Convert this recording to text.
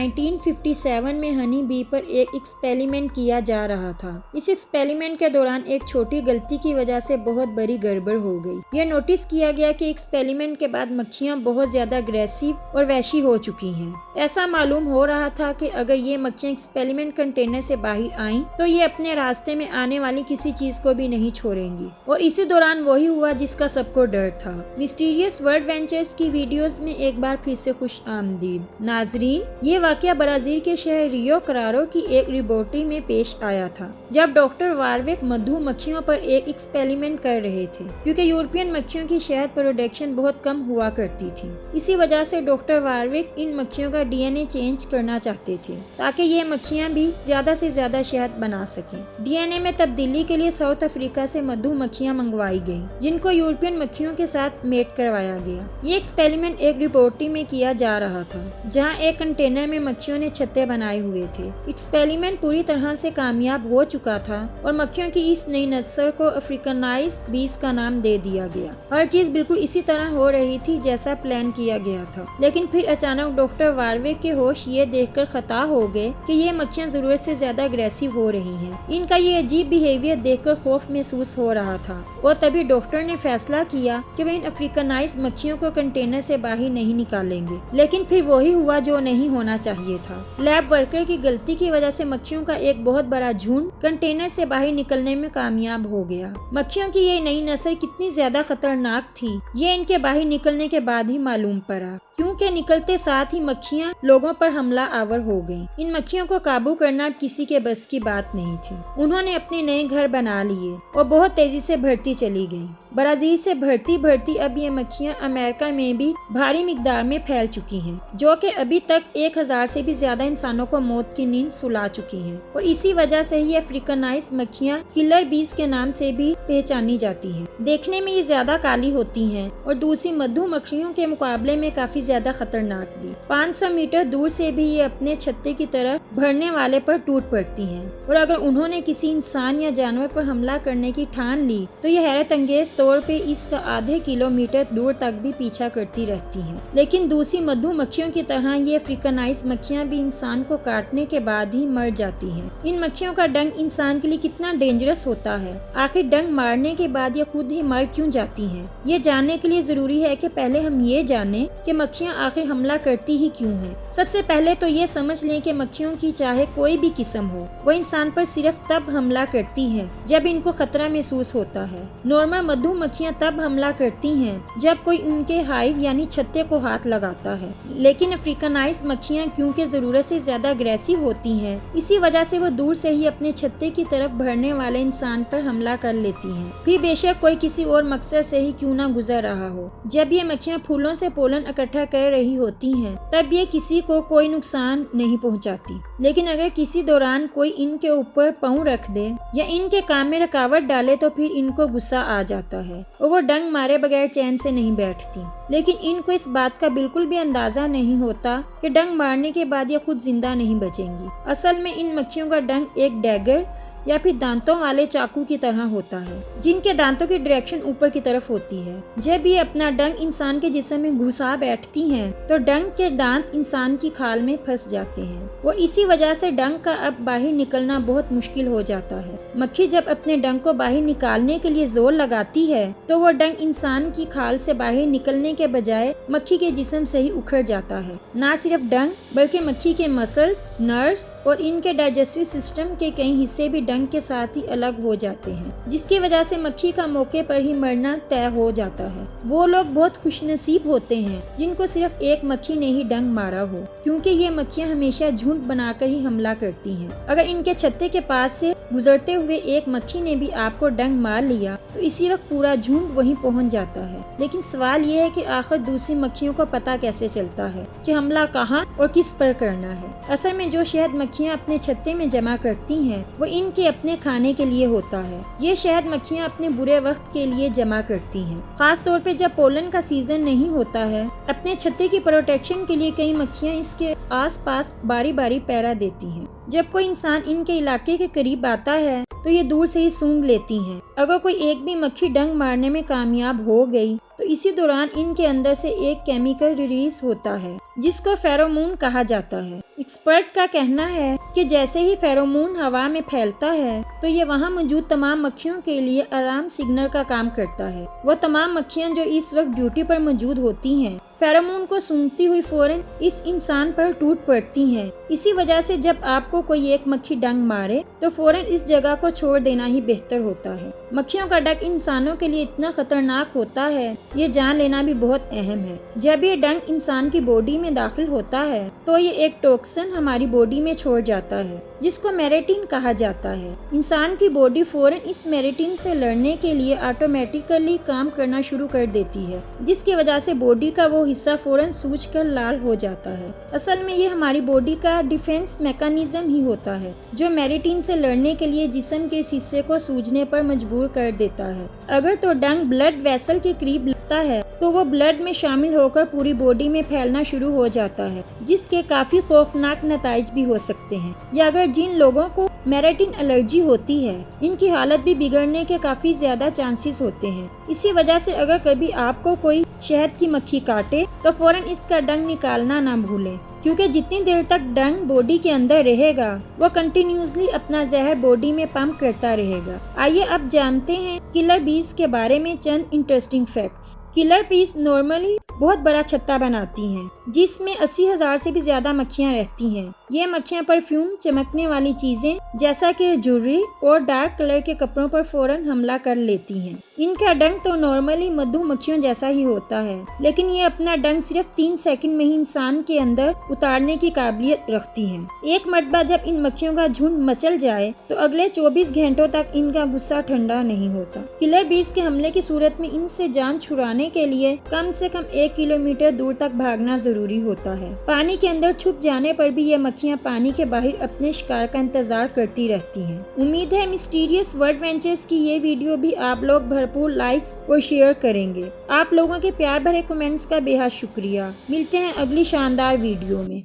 1957 میں honey bee پر ایک experiment کیا جا رہا تھا۔ اس ایکسپیریمنٹ کے دوران ایک چھوٹی غلطی کی وجہ سے بہت بڑی گڑبڑ ہو گئی۔ یہ نوٹس کیا گیا کہ ایکسپیریمنٹ کے بعد مکھیاں بہت زیادہ اگریسو اور وحشی ہو چکی ہیں۔ ایسا معلوم ہو رہا تھا کہ اگر یہ مکھیاں ایکسپیریمنٹ کنٹینر سے باہر آئیں تو یہ اپنے راستے میں آنے والی کسی چیز کو بھی نہیں چھوڑیں گی، اور اسی دوران وہی ہوا جس کا سب کو ڈر تھا۔ مسٹیریس ورلڈ وینچرز کی ویڈیوز میں ایک بار پھر سے خوش آمدید ناظرین۔ یہ واقعہ برازیل کے شہر ریو کرارو کی ایک لیبارٹری میں پیش آیا تھا، جب ڈاکٹر واروک مدھو مکھیوں پر ایک ایکسپیریمنٹ کر رہے تھے، کیونکہ یورپین مکھیوں کی شہد پروڈکشن بہت کم ہوا کرتی تھی۔ اسی وجہ سے ڈاکٹر واروک ان مکھیوں کا ڈی این اے چینج کرنا چاہتے تھے تاکہ یہ مکھیاں بھی زیادہ سے زیادہ شہد بنا سکیں۔ ڈی این اے میں تبدیلی کے لیے ساؤتھ افریقہ سے مدھو مکھیاں منگوائی گئیں، جن کو یورپین مکھیوں کے ساتھ میٹ کروایا گیا۔ یہ ایکسپیریمنٹ ایک لیبارٹری میں کیا جا رہا تھا، جہاں ایک کنٹینر میں مکھیوں نے چھتے بنائے ہوئے تھے۔ ایکسپیریمنٹ پوری طرح سے کامیاب ہو چکا تھا اور مکھیوں کی اس نئی نسل کو افریقنائزڈ بیز کا نام دے دیا گیا۔ ہر چیز بالکل اسی طرح ہو رہی تھی جیسا پلان کیا گیا تھا، لیکن پھر اچانک ڈاکٹر واروک کے ہوش یہ دیکھ کر خطا ہو گئے کہ یہ مکھیاں ضرورت سے زیادہ اگریسو ہو رہی ہیں۔ ان کا یہ عجیب بیہیویئر دیکھ کر خوف محسوس ہو رہا تھا، اور تبھی ڈاکٹر نے فیصلہ کیا کہ وہ ان افریقنائزڈ مکھیوں کو کنٹینر سے باہر نہیں نکالیں گے۔ لیکن پھر وہی ہوا جو نہیں ہونا چاہیے تھا۔ لیب ورکر کی غلطی کی وجہ سے مکھیوں کا ایک بہت بڑا جھنڈ کنٹینر سے باہر نکلنے میں کامیاب ہو گیا۔ مکھیوں کی یہ نئی نسل کتنی زیادہ خطرناک تھی، یہ ان کے باہر نکلنے کے بعد ہی معلوم پڑا، کیونکہ نکلتے ساتھ ہی مکھیاں لوگوں پر حملہ آور ہو گئیں۔ ان مکھیوں کو قابو کرنا کسی کے بس کی بات نہیں تھی۔ انہوں نے اپنے نئے گھر بنا لیے اور بہت تیزی سے بڑھتی چلی گئیں۔ برازیل سے بڑھتی اب یہ مکھیاں امریکہ میں بھی بھاری مقدار میں پھیل چکی ہیں، جو کہ ابھی تک 1000 سے بھی زیادہ انسانوں کو موت کی نیند سلا چکی ہیں، اور اسی وجہ سے ہی افریقنائزڈ مکھیاں کلر بیز کے نام سے بھی پہچانی جاتی ہیں۔ دیکھنے میں یہ زیادہ کالی ہوتی ہیں اور دوسری مدھو مکھیوں کے مقابلے میں کافی زیادہ خطرناک بھی۔ 500 میٹر دور سے بھی یہ اپنے چھتے کی طرف بڑھنے والے پر ٹوٹ پڑتی ہیں، اور اگر انہوں نے کسی انسان یا جانور پر حملہ کرنے کی ٹھان لی تو یہ حیرت انگیز طور پہ اس کا آدھے کلومیٹر دور تک بھی پیچھا کرتی رہتی ہیں۔ لیکن دوسری مدھو مکھیوں کی طرح یہ افریقنائزڈ مکھیاں بھی انسان کو کاٹنے کے بعد ہی مر جاتی ہیں۔ ان مکھیوں کا ڈنگ انسان کے لیے کتنا ڈینجرس ہوتا ہے، آخر ڈنگ مارنے کے بعد یہ خود ہی مر کیوں جاتی ہیں؟ یہ جاننے کے لیے ضروری ہے کہ پہلے ہم یہ جانیں کہ مکھیاں آخر حملہ کرتی ہی کیوں ہیں۔ سب سے پہلے تو یہ سمجھ لیں کہ مکھیوں کی چاہے کوئی بھی قسم ہو، وہ انسان پر صرف تب حملہ کرتی ہیں جب ان کو خطرہ محسوس ہوتا ہے۔ نارمل مدھو مکھیاں تب حملہ کرتی ہیں جب کوئی ان کے ہائیو یعنی چھتے کو ہاتھ لگاتا ہے، لیکن افریقنائزڈ مکھیاں کیونکہ ضرورت سے زیادہ اگریسو ہوتی ہیں، اسی وجہ سے وہ دور سے ہی اپنے چھتے کی طرف بڑھنے والے انسان پر حملہ کر لیتی ہیں، پھر بے شک کوئی کسی اور مقصد سے ہی کیوں نہ گزر رہا ہو۔ جب یہ مکھیاں پھولوں سے پولن اکٹھا کر رہی ہوتی ہیں تب یہ کسی کو کوئی نقصان نہیں پہنچاتی، لیکن اگر کسی دوران کوئی ان کے اوپر پاؤں رکھ دے یا ان کے کام میں رکاوٹ ڈالے تو پھر ان کو غصہ آ جاتا ہے اور وہ ڈنگ مارے بغیر چین سے نہیں بیٹھتی۔ لیکن ان کو اس بات کا بالکل بھی اندازہ نہیں ہوتا کہ ڈنگ مارنے کے بعد یہ خود زندہ نہیں بچیں گی۔ اصل میں ان مکھیوں کا ڈنگ ایک ڈیگر یا پھر دانتوں والے چاقو کی طرح ہوتا ہے، جن کے دانتوں کی ڈائریکشن اوپر کی طرف ہوتی ہے۔ جب یہ اپنا ڈنگ انسان کے جسم میں گھسا بیٹھتی ہیں تو ڈنگ کے دانت انسان کی کھال میں پھنس جاتے ہیں، اور اسی وجہ سے ڈنگ کا اب باہر نکلنا بہت مشکل ہو جاتا ہے۔ مکھی جب اپنے ڈنگ کو باہر نکالنے کے لیے زور لگاتی ہے تو وہ ڈنگ انسان کی کھال سے باہر نکلنے کے بجائے مکھی کے جسم سے ہی اکھڑ جاتا ہے۔ نہ صرف ڈنگ بلکہ مکھی کے مسلز، نروز اور ان کے ڈائجسٹو سسٹم کے کئی حصے بھی ڈنگ کے ساتھ ہی الگ ہو جاتے ہیں، جس کی وجہ سے مکھی کا موقع پر ہی مرنا طے ہو جاتا ہے۔ وہ لوگ بہت خوش نصیب ہوتے ہیں جن کو صرف ایک مکھی نے ہی ڈنگ مارا ہو، کیونکہ یہ مکھیاں ہمیشہ جھنڈ بنا کر ہی حملہ کرتی ہیں۔ اگر ان کے چھتے کے پاس سے گزرتے ہوئے ایک مکھی نے بھی آپ کو ڈنگ مار لیا تو اسی وقت پورا جھنڈ وہیں پہنچ جاتا ہے۔ لیکن سوال یہ ہے کہ آخر دوسری مکھیوں کو پتہ کیسے چلتا ہے کہ حملہ کہاں اور کس پر کرنا ہے؟ اصل میں جو شہد مکھیاں اپنے چھتے میں جمع کرتی ہیں وہ ان کے اپنے کھانے کے لیے ہوتا ہے۔ یہ شہد مکھیاں اپنے برے وقت کے لیے جمع کرتی ہیں، خاص طور پہ جب پولن کا سیزن نہیں ہوتا ہے۔ اپنے چھتے کی پروٹیکشن کے لیے کئی مکھیاں اس کے آس پاس باری باری پہرا دیتی ہیں۔ جب کوئی انسان ان کے علاقے کے قریب آتا ہے تو یہ دور سے ہی سونگھ لیتی ہیں۔ اگر کوئی ایک بھی مکھی ڈنگ مارنے میں کامیاب ہو گئی تو اسی دوران ان کے اندر سے ایک کیمیکل ریلیز ہوتا ہے جس کو فیرومون کہا جاتا ہے۔ ایکسپرٹ کا کہنا ہے کہ جیسے ہی فیرومون ہوا میں پھیلتا ہے تو یہ وہاں موجود تمام مکھیوں کے لیے الارم سگنل کا کام کرتا ہے۔ وہ تمام مکھیاں جو اس وقت ڈیوٹی پر موجود ہوتی ہیں فیرومون کو سونگھتی ہوئی فوراً اس انسان پر ٹوٹ پڑتی ہیں۔ اسی وجہ سے جب آپ کو کوئی ایک مکھی ڈنگ مارے تو فوراً اس جگہ کو چھوڑ دینا ہی بہتر ہوتا ہے۔ مکھیوں کا ڈنگ انسانوں کے لیے اتنا خطرناک ہوتا ہے یہ جان لینا بھی بہت اہم ہے۔ جب یہ ڈنگ انسان کی باڈی میں داخل ہوتا ہے تو یہ ایک ٹوکسن ہماری باڈی میں چھوڑ جاتا ہے جس کو میریٹین کہا جاتا ہے۔ انسان کی باڈی فوراً اس میریٹین سے لڑنے کے لیے آٹومیٹیکلی کام کرنا شروع کر دیتی ہے جس کی وجہ سے باڈی کا وہ حصہ فوراً سوج کر لال ہو جاتا ہے۔ اصل میں یہ ہماری باڈی کا ڈیفینس میکانزم ہی ہوتا ہے جو میریٹین سے لڑنے کے لیے جسم کے اس حصے کو سوجنے پر مجبور کر دیتا ہے۔ اگر تو ڈنگ بلڈ ویسل کے قریب لگتا ہے تو وہ بلڈ میں شامل ہو کر پوری باڈی میں پھیلنا شروع ہو جاتا ہے جس کے کافی خوفناک نتائج بھی ہو سکتے ہیں۔ یا اگر جن لوگوں کو میریٹین الرجی ہوتی ہے ان کی حالت بھی بگڑنے کے کافی زیادہ چانسز ہوتے ہیں۔ اسی وجہ سے اگر کبھی آپ کو کوئی شہد کی مکھی کاٹے تو فوراً اس کا ڈنگ نکالنا نہ بھولیں کیونکہ جتنی دیر تک ڈنگ باڈی کے اندر رہے گا وہ کنٹینیوسلی اپنا زہر باڈی میں پمپ کرتا رہے گا۔ آئیے اب جانتے ہیں کلر بیز کے بارے میں چند انٹرسٹنگ فیکٹس۔ کلر بیز نارملی بہت بڑا چھتا بناتی ہیں جس میں 80,000 سے بھی زیادہ مکھیاں رہتی ہیں۔ یہ مکھیاں پرفیوم، چمکنے والی چیزیں جیسا کہ جویلری اور ڈارک کلر کے کپڑوں پر فوراً حملہ کر لیتی ہیں۔ ان کا ڈنگ تو نارملی مدھو مکھیوں جیسا ہی ہوتا ہے لیکن یہ اپنا ڈنگ صرف 3 سیکنڈ میں ہی انسان کے اندر اتارنے کی قابلیت رکھتی ہیں۔ ایک مرتبہ جب ان مکھیوں کا جھنڈ مچل جائے تو اگلے 24 گھنٹوں تک ان کا غصہ ٹھنڈا نہیں ہوتا۔ کلر بیز کے حملے کی صورت میں ان سے جان چھڑانے کے لیے کم سے کم 1 کلومیٹر دور تک بھاگنا ضروری ہوتا ہے۔ پانی کے اندر چھپ جانے پر بھی یہ مکھیاں پانی کے باہر اپنے شکار کا انتظار کرتی رہتی ہیں۔ امید ہے مسٹیریس ورلڈ وینچرز کی یہ ویڈیو بھی آپ لوگ بھرپور لائکس اور شیئر کریں گے۔ آپ لوگوں کے پیار بھرے کمنٹس کا بے حد شکریہ۔ ملتے ہیں اگلی شاندار ویڈیو میں۔